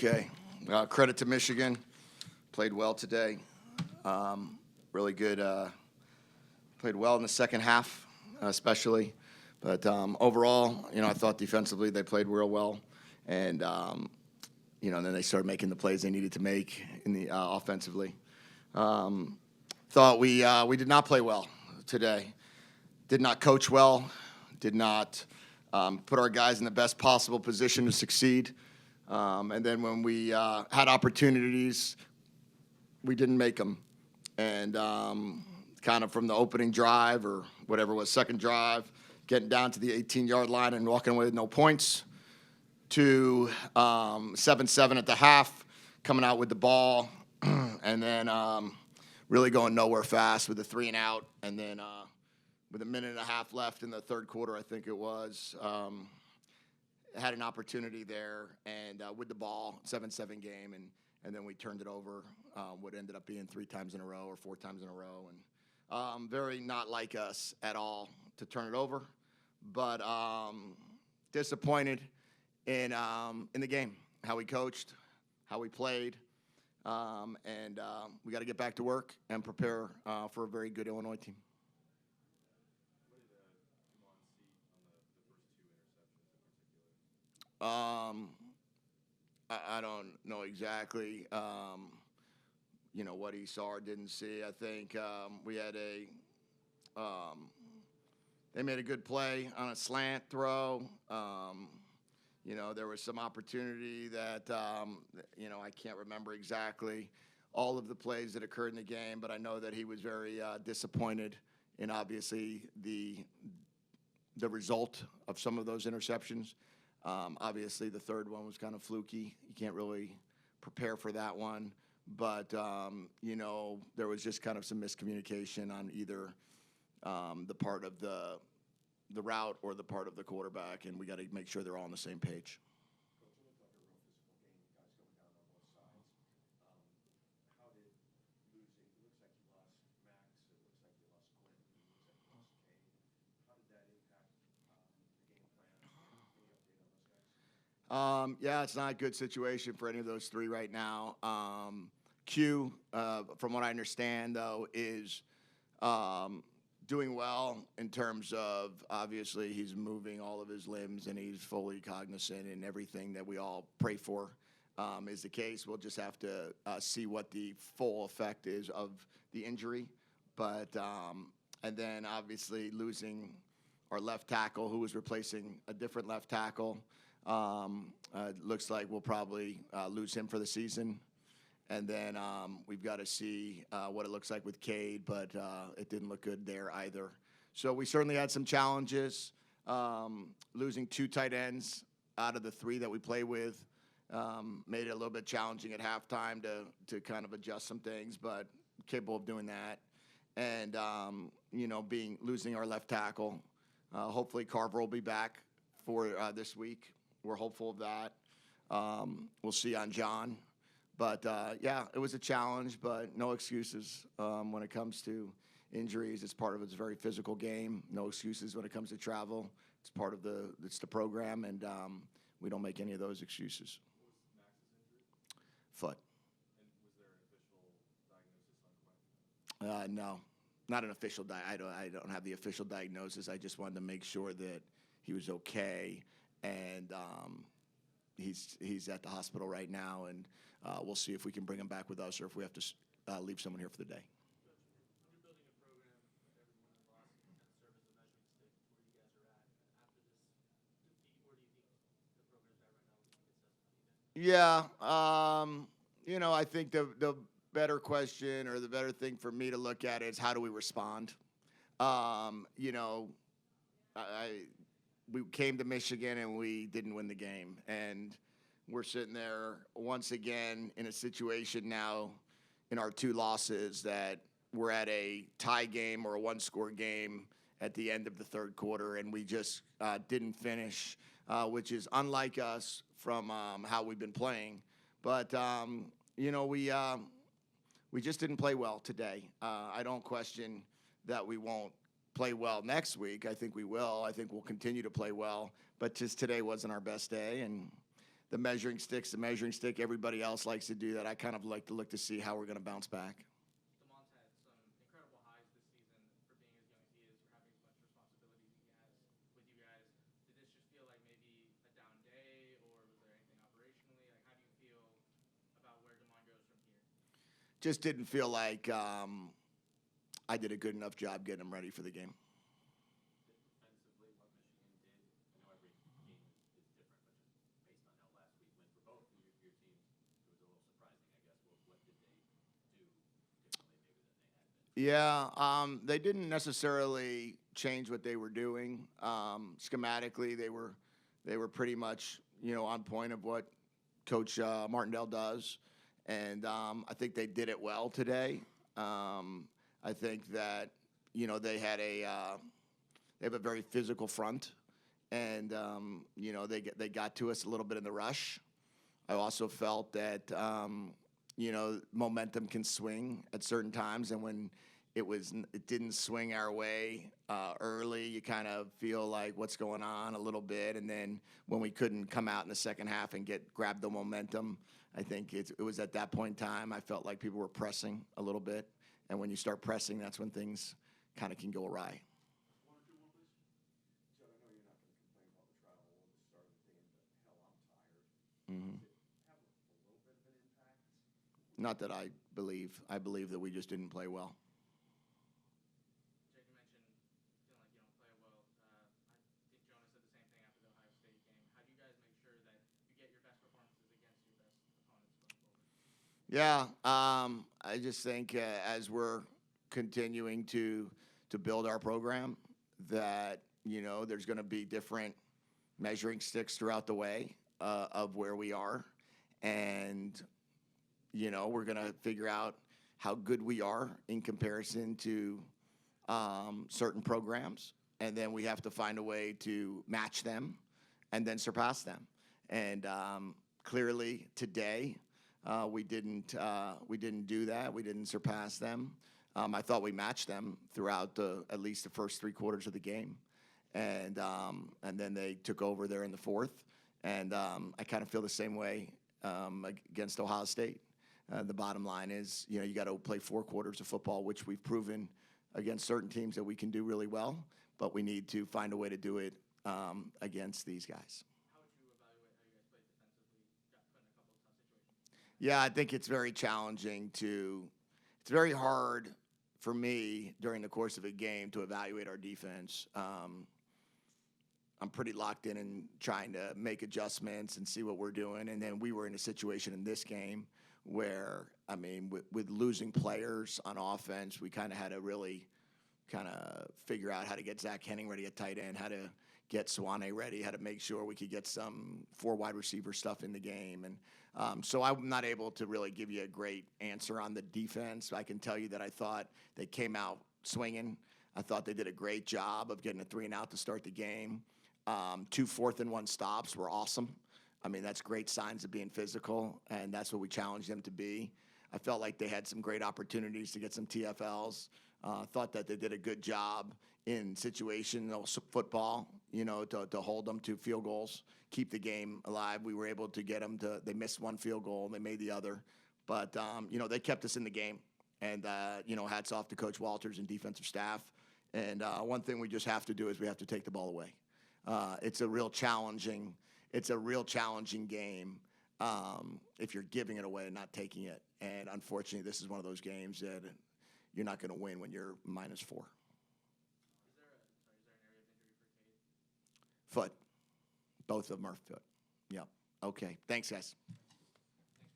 Okay. Credit to Michigan. Played well today. Really good. Played well in the second half, especially. But overall, I thought defensively they played real well. And, then they started making the plays they needed to make in the offensively. Thought we did not play well today. Did not coach well. Did not put our guys in the best possible position to succeed. And then when we had opportunities, we didn't make them. And kind of from the opening drive or whatever it was, second drive, getting down to the 18-yard line and walking away with no points, to 7-7 at the half, coming out with the ball, and then really going nowhere fast with a 3-and-out. And then with a minute and a half left in the third quarter, I think it was, had an opportunity there and with the ball, 7-7 game, and then we turned it over, what ended up being 3 times in a row or 4 times in a row. And very not like us at all to turn it over, but disappointed in the game, how we coached, how we played, and we got to get back to work and prepare for a very good Illinois team. I don't know exactly, what he saw or didn't see. I think we had they made a good play on a slant throw. There was some opportunity that, I can't remember exactly all of the plays that occurred in the game, but I know that he was very disappointed in obviously the result of some of those interceptions. Obviously, the third one was kind of fluky. You can't really prepare for that one. But, there was just kind of some miscommunication on either the part of the route or the part of the quarterback, and we got to make sure they're all on the same page. It's not a good situation for any of those three right now. Q, from what I understand, though, is doing well in terms of, obviously, he's moving all of his limbs and he's fully cognizant, and everything that we all pray for is the case. We'll just have to see what the full effect is of the injury. But, and then, obviously, losing our left tackle, who was replacing a different left tackle. Looks like we'll probably lose him for the season. And then we've got to see what it looks like with Cade, but it didn't look good there either. So we certainly had some challenges. Losing 2 tight ends out of the 3 that we play with made it a little bit challenging at halftime to kind of adjust some things, but capable of doing that. And, losing our left tackle. Hopefully Carver will be back for this week. We're hopeful of that. We'll see on John. But, it was a challenge, but no excuses when it comes to injuries. It's part of it's a very physical game. No excuses when it comes to travel. It's part of the program, and we don't make any of those excuses. Foot. And was there an official diagnosis on Quinn? No, not an official I don't have the official diagnosis. I just wanted to make sure that he was okay, and he's at the hospital right now, and we'll see if we can bring him back with us or if we have to leave someone here for the day. When you're building a program, everyone in Boston kind of serve as a measuring stick where you guys are at. After this defeat, where do you think the program's at right now? I think the better question or the better thing for me to look at is how do we respond? We came to Michigan and we didn't win the game, and we're sitting there once again in a situation now in our 2 losses that we're at a tie game or a 1-score game at the end of the third quarter, and we just didn't finish, which is unlike us from how we've been playing. But, we just didn't play well today. I don't question that we won't play well next week. I think we will. I think we'll continue to play well. But just today wasn't our best day, and the measuring stick's the measuring stick. Everybody else likes to do that. I kind of like to look to see how we're going to bounce back. Damon's had some incredible highs this season for being as young as he is, for having as much responsibility as he has with you guys. Did this just feel like maybe a down day, or was there anything operationally? Like, how do you feel about where Damon goes from here? Just didn't feel like I did a good enough job getting him ready for the game. Defensively, what Michigan did, I know every game is different, but just based on how last week went for both of your teams, it was a little surprising, I guess. What did they do differently maybe than they had been? Yeah, they didn't necessarily change what they were doing. Schematically, they were pretty much on point of what Coach Martindale does, and I think they did it well today. I think that they have a very physical front, and they got to us a little bit in the rush. I also felt that momentum can swing at certain times, and when it didn't swing our way early, you kind of feel like what's going on a little bit, and then when we couldn't come out in the second half and grab the momentum, I think it was at that point in time I felt like people were pressing a little bit, and when you start pressing, that's when things kind of can go awry. One or two more, please. Jedd, I know you're not going to complain about the travel or the start of the game, but hell, I'm tired. Mm-hmm. Does it have a little bit of an impact? Not that I believe. I believe that we just didn't play well. Jedd, you mentioned feeling like you don't play well. I think Jonah said the same thing after the Ohio State game. How do you guys make sure that you get your best performances against your best opponents going forward? Yeah, I just think as we're continuing to build our program, that there's going to be different measuring sticks throughout the way of where we are, and we're going to figure out how good we are in comparison to certain programs, and then we have to find a way to match them and then surpass them. And clearly today, we didn't do that. We didn't surpass them. I thought we matched them throughout at least the first three quarters of the game, and then they took over there in the fourth. And I kind of feel the same way against Ohio State. The bottom line is, you got to play 4 quarters of football, which we've proven against certain teams that we can do really well. But we need to find a way to do it against these guys. How would you evaluate how you guys played defensively? Got put in a couple of tough situations. Yeah, I think it's very challenging it's very hard for me during the course of a game to evaluate our defense. I'm pretty locked in and trying to make adjustments and see what we're doing. And then we were in a situation in this game where, with losing players on offense, we kind of had to really kind of figure out how to get Zach Henning ready at tight end, how to get Swanee ready, how to make sure we could get some 4 wide receiver stuff in the game. And so I'm not able to really give you a great answer on the defense. I can tell you that I thought they came out swinging. I thought they did a great job of getting a 3-and-out to start the game. 2 4th-and-1 stops were awesome. That's great signs of being physical, and that's what we challenged them to be. I felt like they had some great opportunities to get some TFLs. Thought that they did a good job in situational football, to hold them to field goals, keep the game alive. We were able to get them they missed 1 field goal, they made the other. But, they kept us in the game. And, hats off to Coach Walters and defensive staff. And one thing we just have to do is we have to take the ball away. It's a real challenging game if you're giving it away and not taking it. And unfortunately, this is one of those games that you're not going to win when you're -4. Is there an area of injury for Cade? Foot. Both of them are foot. Yep. Okay. Thanks, guys.